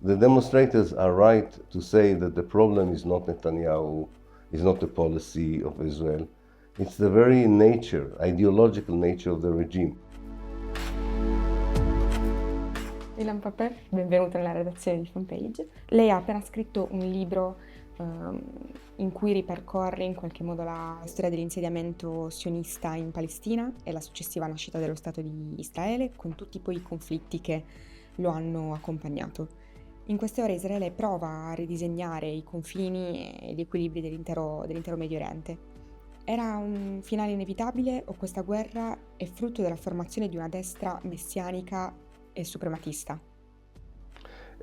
the demonstrators are right to say that the problem is not Netanyahu, is not the policy of Israel. It's the very nature, ideological nature of the regime. Ilan Pappé, benvenuto nella redazione di Fanpage. Lei ha appena scritto un libro in cui ripercorre in qualche modo la storia dell'insediamento sionista in Palestina e la successiva nascita dello Stato di Israele, con tutti poi i conflitti che lo hanno accompagnato. In queste ore Israele prova a ridisegnare i confini e gli equilibri dell'intero Medio Oriente. Era un finale inevitabile o questa guerra è frutto della formazione di una destra messianica e suprematista?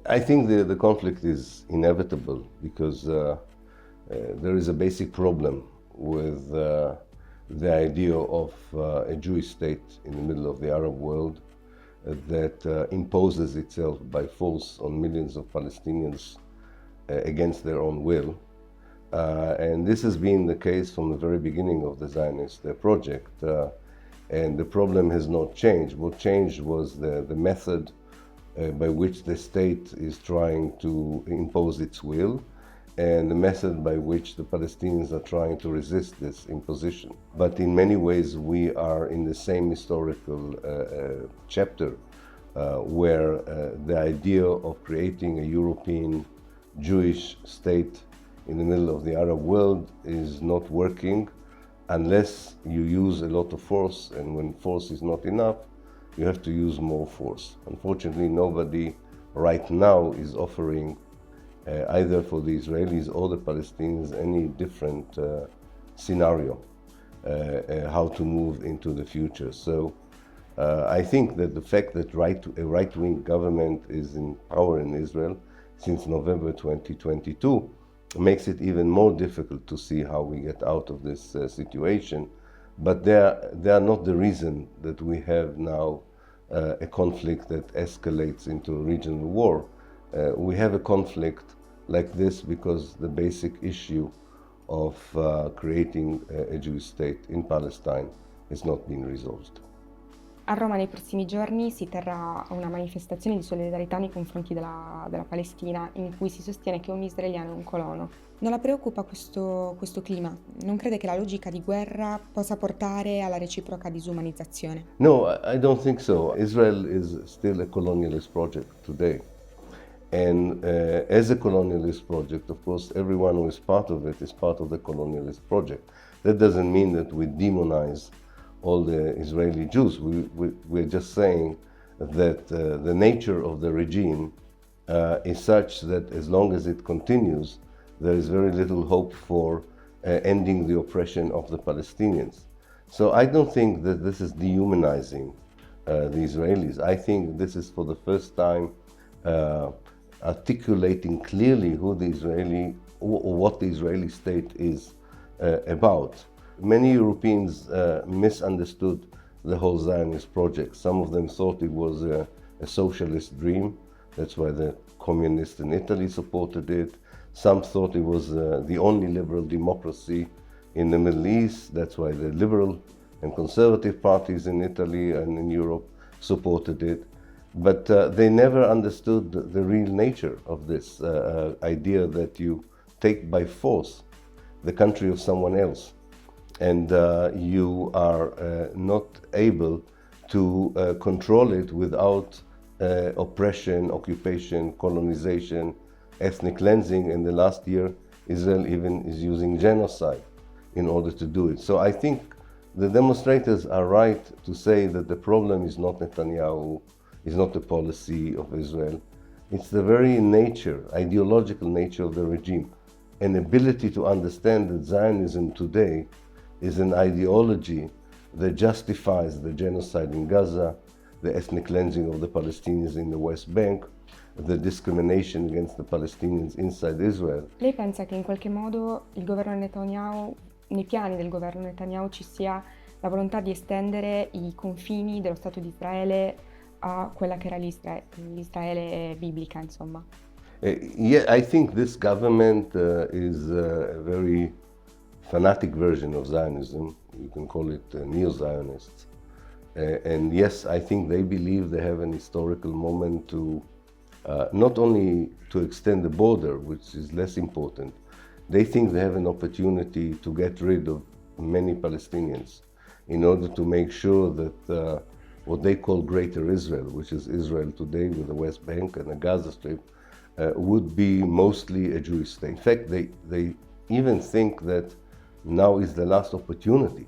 I think the conflict is inevitable because there is a basic problem with the idea of a Jewish state in the middle of the Arab world that imposes itself by force on millions of Palestinians against their own will. And this has been the case from the very beginning of the Zionist project. And the problem has not changed. What changed was the method by which the state is trying to impose its will, and the method by which the Palestinians are trying to resist this imposition. But in many ways, we are in the same historical chapter where the idea of creating a European Jewish state in the middle of the Arab world is not working unless you use a lot of force, and when force is not enough, you have to use more force. Unfortunately, nobody right now is offering either for the Israelis or the Palestinians any different scenario how to move into the future. So I think that the fact that a right-wing government is in power in Israel since November 2022 makes it even more difficult to see how we get out of this situation. But they are not the reason that we have now a conflict that escalates into a regional war. We have a conflict like this because the basic issue of creating a Jewish state in Palestine has not been resolved. A Roma nei prossimi giorni si terrà una manifestazione di solidarietà nei confronti della Palestina in cui si sostiene che ogni israeliano è un colono. Non la preoccupa questo clima? Non crede che la logica di guerra possa portare alla reciproca disumanizzazione? No, I don't think so. Israel is still a colonialist project today. And as a colonialist project, of course, everyone who is part of it is part of the colonialist project. That doesn't mean that we demonize all the Israeli Jews. We're just saying that the nature of the regime is such that as long as it continues, there is very little hope for ending the oppression of the Palestinians. So I don't think that this is dehumanizing the Israelis. I think this is for the first time articulating clearly who the Israeli or what the Israeli state is about. Many Europeans misunderstood the whole Zionist project. Some of them thought it was a socialist dream. That's why the communists in Italy supported it. Some thought it was the only liberal democracy in the Middle East. That's why the liberal and conservative parties in Italy and in Europe supported it. But they never understood the real nature of this idea that you take by force the country of someone else, and you are not able to control it without oppression, occupation, colonization, ethnic cleansing. In the last year, Israel even is using genocide in order to do it. So I think the demonstrators are right to say that the problem is not Netanyahu, is not the policy of Israel. It's the very nature, ideological nature of the regime. An ability to understand that Zionism today is an ideology that justifies the genocide in Gaza, the ethnic cleansing of the Palestinians in the West Bank, the discrimination against the Palestinians inside Israel. Lei pensa che in qualche modo il governo Netanyahu, nei piani del governo Netanyahu ci sia la volontà di estendere i confini dello Stato di Israele a quella che era l'Israele biblica, insomma? Yeah, I think this government is a very fanatic version of Zionism. You can call it neo-Zionists. And yes, I think they believe they have an historical moment to not only to extend the border, which is less important. They think they have an opportunity to get rid of many Palestinians in order to make sure that what they call Greater Israel, which is Israel today with the West Bank and the Gaza Strip, would be mostly a Jewish state. In fact, they even think that now is the last opportunity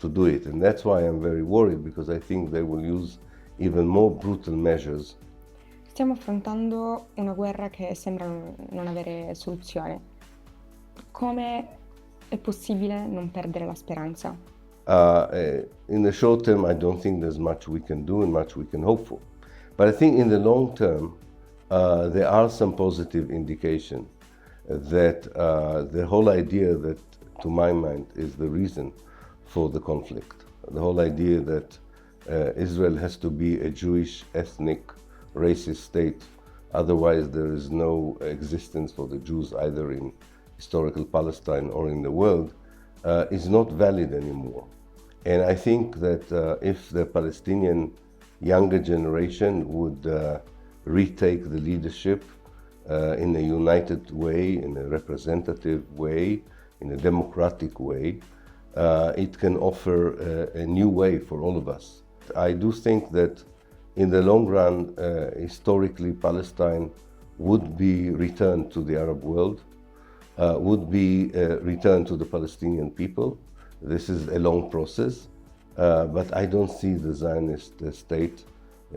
to do it. And that's why I'm very worried, because I think they will use even more brutal measures. Stiamo affrontando una guerra che sembra non avere soluzione. Come è possibile non perdere la speranza? In the short term, I don't think there's much we can do and much we can hope for. But I think in the long term, there are some positive indications that the whole idea that, to my mind, is the reason for the conflict. The whole idea that Israel has to be a Jewish, ethnic, racist state, otherwise there is no existence for the Jews either in historical Palestine or in the world, is not valid anymore. And I think that if the Palestinian younger generation would retake the leadership in a united way, in a representative way, in a democratic way, it can offer a new way for all of us. I do think that in the long run, historically, Palestine would be returned to the Arab world, would be returned to the Palestinian people. This is a long process, but I don't see the Zionist state,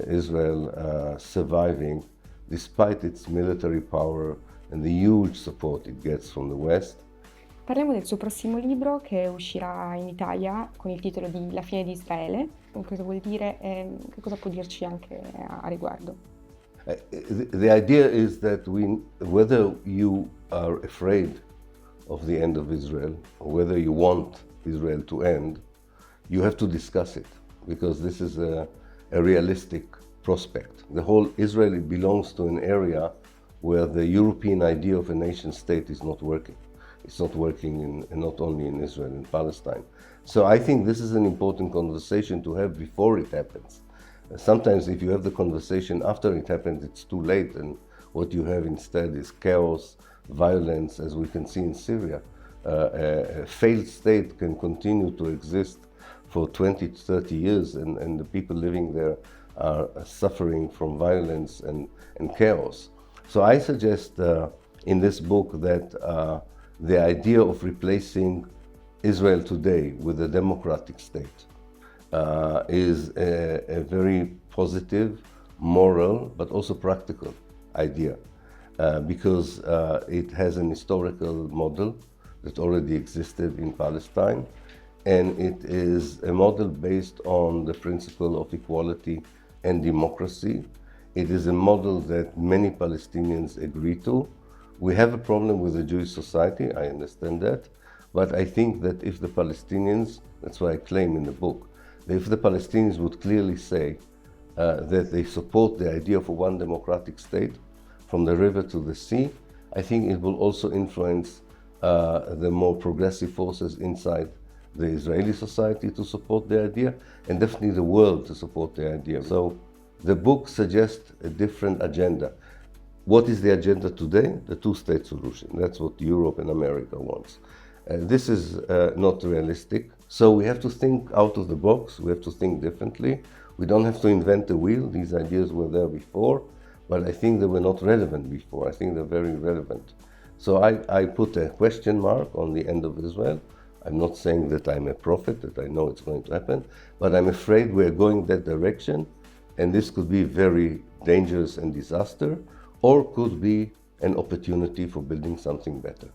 Israel, surviving despite its military power and the huge support it gets from the West. Parliamo del suo prossimo libro che uscirà in Italia con il titolo di La fine di Israele. Cosa vuol dire e che cosa può dirci anche a riguardo? The idea is that whether you are afraid of the end of Israel or whether you want Israel to end, you have to discuss it, because this is a realistic prospect. The whole Israel belongs to an area where the European idea of a nation state is not working. It's not working not only in Israel, in Palestine. So I think this is an important conversation to have before it happens. Sometimes if you have the conversation after it happens, it's too late, and what you have instead is chaos, violence, as we can see in Syria. A failed state can continue to exist for 20 to 30 years, and the people living there are suffering from violence and chaos. So I suggest in this book that the idea of replacing Israel today with a democratic state is a very positive, moral, but also practical idea, because it has an historical model that already existed in Palestine, and it is a model based on the principle of equality and democracy. It is a model that many Palestinians agree to. We have a problem with the Jewish society, I understand that, but I think that if the Palestinians, that's what I claim in the book, that if the Palestinians would clearly say that they support the idea of a one democratic state from the river to the sea, I think it will also influence the more progressive forces inside the Israeli society to support the idea, and definitely the world to support the idea. So the book suggests a different agenda. What is the agenda today? The two-state solution. That's what Europe and America wants. This is not realistic. So we have to think out of the box. We have to think differently. We don't have to invent the wheel. These ideas were there before, but I think they were not relevant before. I think they're very relevant. So I put a question mark on the end of Israel. I'm not saying that I'm a prophet, that I know it's going to happen, but I'm afraid we're going that direction, and this could be very dangerous and disaster, or could be an opportunity for building something better.